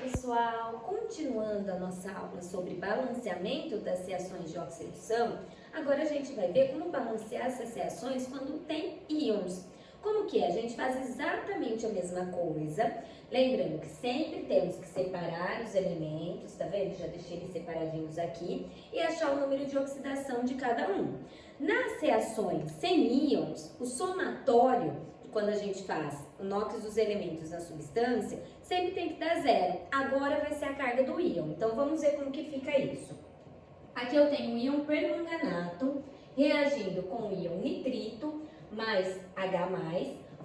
pessoal! Continuando a nossa aula sobre balanceamento das reações de oxidação, agora a gente vai ver como balancear essas reações quando tem íons. Como que é? A gente faz exatamente a mesma coisa, lembrando que sempre temos que separar os elementos, tá vendo? Já deixei eles separadinhos aqui, e achar o número de oxidação de cada um. Nas reações sem íons, o somatório, quando a gente faz o NOx dos elementos da substância, sempre tem que dar zero. Agora vai ser a carga do íon. Então, vamos ver como que fica isso. Aqui eu tenho o íon permanganato reagindo com o íon nitrito mais H+,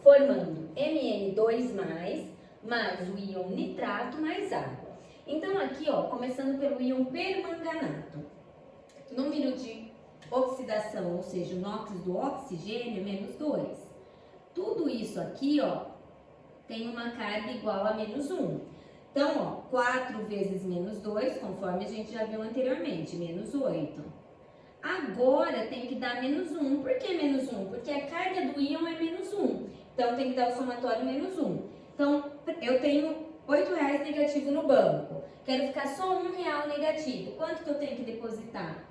formando Mn2+, mais o íon nitrato mais água. Então, aqui, ó, começando pelo íon permanganato. Número de oxidação, ou seja, o NOx do oxigênio é -2. Tudo isso aqui, ó, tem uma carga igual a -1. Então, ó, 4 vezes -2, conforme a gente já viu anteriormente, -8. Agora tem que dar -1. Por que -1? Porque a carga do íon é -1. Então, tem que dar o somatório -1. Então, eu tenho R$8 negativo no banco. Quero ficar só R$1 negativo. Quanto que eu tenho que depositar?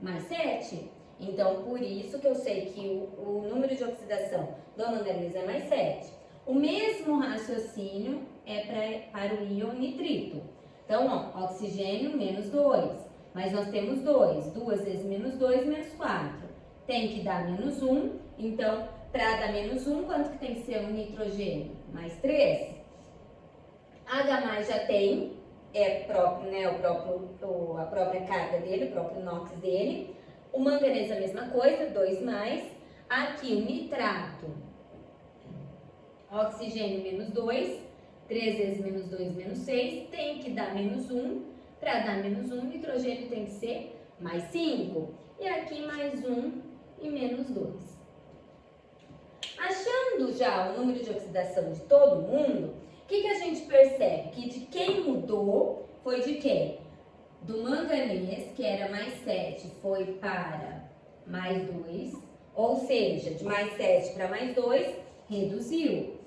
Mais 7? Então, por isso que eu sei que o número de oxidação do manganês é mais 7. O mesmo raciocínio é para o íon nitrito. Então, ó, oxigênio -2. Mas nós temos 2. 2 vezes -2, -4. Tem que dar -1. Então, para dar -1, quanto que tem que ser o nitrogênio? Mais 3. H+ já tem, é próprio, né, a própria carga dele, o próprio NOx dele. O manganês a mesma coisa, 2+. Aqui o nitrato, oxigênio -2, 3 vezes -2, -6, tem que dar -1. Para dar -1, nitrogênio tem que ser mais 5. E aqui mais 1 e -2. Achando já o número de oxidação de todo mundo, o que a gente percebe? Que de quem mudou foi de quem? Do manganês, que era mais 7, foi para mais 2, ou seja, de mais 7 para mais 2, reduziu.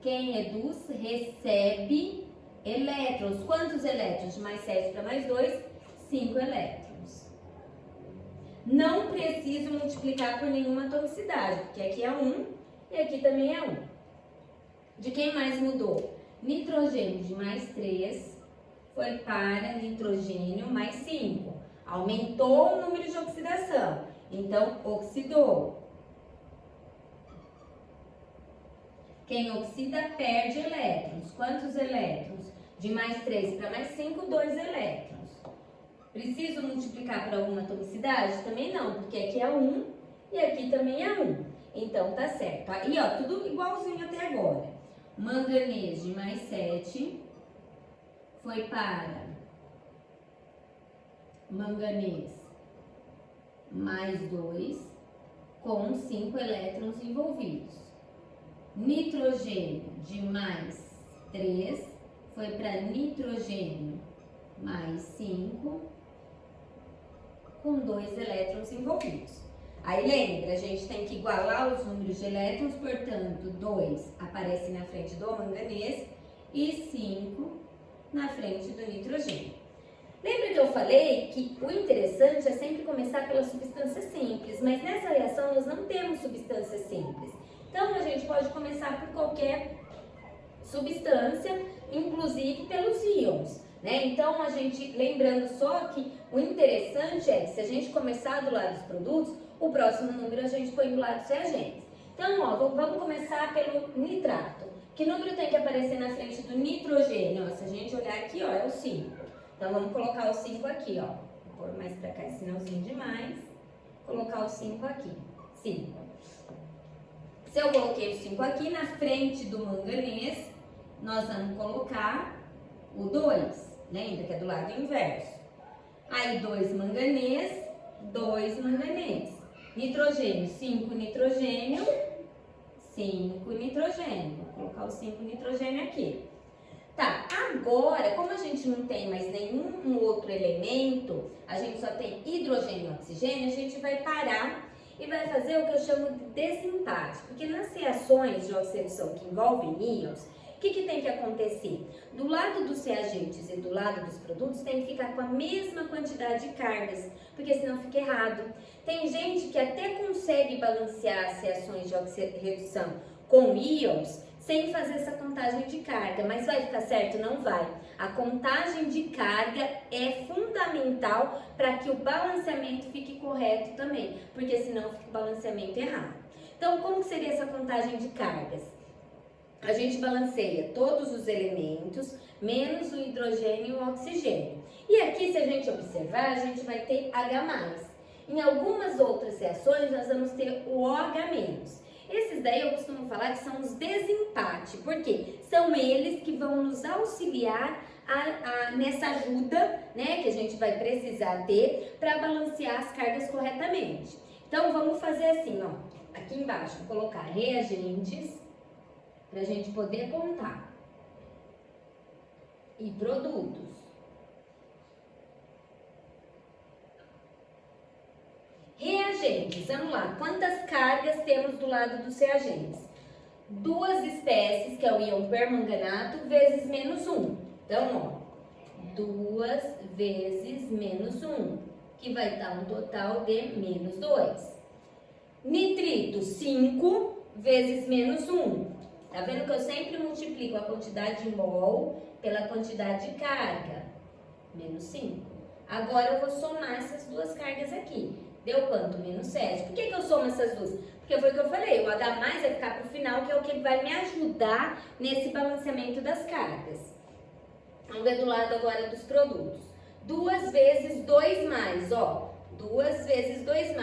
Quem reduz, recebe elétrons. Quantos elétrons? De mais 7 para mais 2, 5 elétrons. Não preciso multiplicar por nenhuma atomicidade, porque aqui é 1 e aqui também é 1. De quem mais mudou? Nitrogênio de mais 3 foi para nitrogênio mais 5. Aumentou o número de oxidação, então oxidou. Quem oxida perde elétrons. Quantos elétrons? De mais 3 para mais 5, 2 elétrons. Preciso multiplicar por alguma atomicidade? Também não, porque aqui é 1 e aqui também é 1. Então tá certo. Aí, ó, tudo igualzinho até agora. Manganês de mais 7 foi para manganês mais 2 com 5 elétrons envolvidos. Nitrogênio de mais 3 foi para nitrogênio mais 5 com 2 elétrons envolvidos. Aí lembra, a gente tem que igualar os números de elétrons, portanto, 2 aparece na frente do manganês e 5 na frente do nitrogênio. Lembra que eu falei que o interessante é sempre começar pela substância simples, mas nessa reação nós não temos substância simples. Então, a gente pode começar por qualquer substância, inclusive pelos íons, né? Então, a gente, lembrando só que o interessante é que se a gente começar do lado dos produtos, o próximo número a gente põe do lado dos reagentes. Então, ó, vamos começar pelo nitrato. Que número tem que aparecer na frente do nitrogênio? Ó, se a gente olhar aqui, ó, é o 5. Então, vamos colocar o 5 aqui, ó. Vou pôr mais pra cá esse sinalzinho de mais. Colocar o 5 aqui. 5. Se eu coloquei o 5 aqui, na frente do manganês, nós vamos colocar o 2. Lembra que é do lado inverso. Aí, 2 manganês, 2 manganês. Nitrogênio, 5 nitrogênio, 5 nitrogênio. Vou colocar o 5 nitrogênio aqui. Tá, agora, como a gente não tem mais nenhum outro elemento, a gente só tem hidrogênio e oxigênio, a gente vai parar e vai fazer o que eu chamo de desempate, porque nas reações de oxidação que envolvem íons, o que tem que acontecer? Do lado dos reagentes e do lado dos produtos tem que ficar com a mesma quantidade de cargas, porque senão fica errado. Tem gente que até consegue balancear as reações de oxirredução com íons sem fazer essa contagem de carga, mas vai ficar certo? Não vai. A contagem de carga é fundamental para que o balanceamento fique correto também, porque senão fica o balanceamento errado. Então, como seria essa contagem de cargas? A gente balanceia todos os elementos, menos o hidrogênio e o oxigênio. E aqui, se a gente observar, a gente vai ter H+. Em algumas outras reações, nós vamos ter o OH-. Esses daí eu costumo falar que são os desempate, porque são eles que vão nos auxiliar nessa ajuda, né, que a gente vai precisar ter para balancear as cargas corretamente. Então, vamos fazer assim, ó, aqui embaixo, vou colocar reagentes, para a gente poder contar, e produtos. Reagentes, vamos lá, quantas cargas temos do lado dos reagentes? 2 espécies, que é o íon permanganato, vezes -1. Então, ó, 2 vezes -1, que vai dar um total de -2. Nitrito, 5 vezes -1. Tá vendo que eu sempre multiplico a quantidade de mol pela quantidade de carga? -5. Agora eu vou somar essas duas cargas aqui. Deu quanto? -7. Por que eu somo essas duas? Porque foi o que eu falei, o H+ vai ficar pro final, que é o que vai me ajudar nesse balanceamento das cargas. Vamos ver do lado agora dos produtos. 2 vezes 2+, ó. 2 vezes 2+.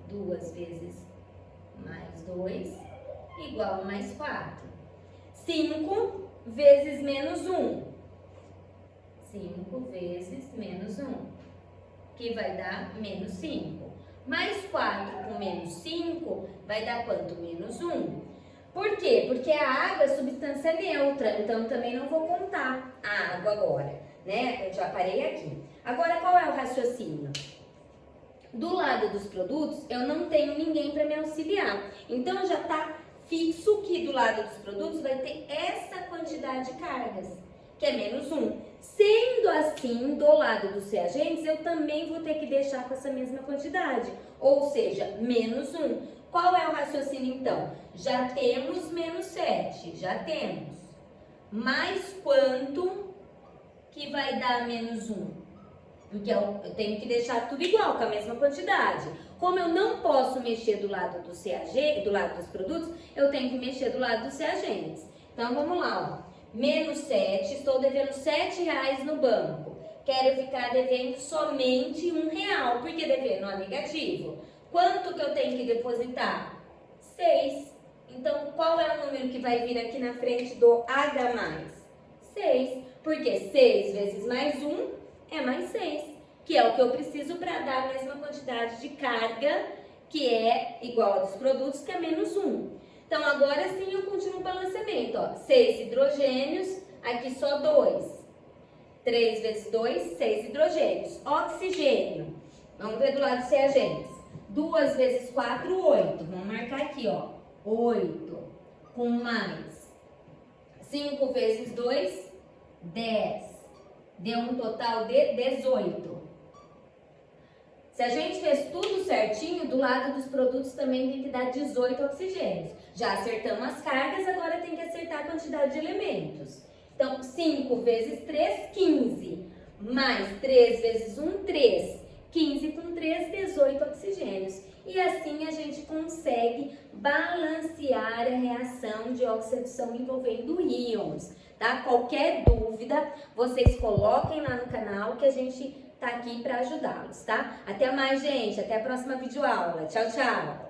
2 vezes mais 2 igual a mais 4. 5 vezes -1. 5 vezes -1, que vai dar -5. Mais 4 com -5 vai dar quanto? -1. Por quê? Porque a água é substância neutra, então também não vou contar a água agora, né? Eu já parei aqui. Agora, qual é o raciocínio? Do lado dos produtos, eu não tenho ninguém para me auxiliar. Então, já está fixo que do lado dos produtos vai ter essa quantidade de cargas, que é -1. Sendo assim, do lado dos reagentes, eu também vou ter que deixar com essa mesma quantidade, ou seja, -1. Qual é o raciocínio então? Já temos -7, já temos. Mas quanto que vai dar -1? Porque eu tenho que deixar tudo igual, com a mesma quantidade. Como eu não posso mexer do lado dos reagentes, do lado dos produtos, eu tenho que mexer do lado dos reagentes. Então, vamos lá, ó. -7, estou devendo R$7 no banco. Quero ficar devendo somente R$1. Por que devendo? Ó, negativo. Quanto que eu tenho que depositar? 6. Então, qual é o número que vai vir aqui na frente do H+? 6. Porque 6 vezes mais 1 é mais 6. Que é o que eu preciso para dar a mesma quantidade de carga, que é igual a dos produtos, que é -1. Então, agora sim eu continuo o balanceamento, ó. 6 hidrogênios, aqui só 2. 3 vezes 2, 6 hidrogênios. Oxigênio, vamos ver do lado dos reagentes. 2 vezes 4, 8. Vamos marcar aqui, ó. 8. Com mais 5 vezes 2, 10. Deu um total de 18. Se a gente fez tudo certinho, do lado dos produtos também tem que dar 18 oxigênios. Já acertamos as cargas, agora tem que acertar a quantidade de elementos. Então, 5 vezes 3, 15. Mais 3 vezes 1, 3. 15 com 3, 18 oxigênios. E assim a gente consegue balancear a reação de oxidação envolvendo íons, tá? Qualquer dúvida, vocês coloquem lá no canal que a gente tá aqui para ajudá-los, tá? Até mais, gente. Até a próxima videoaula. Tchau, tchau.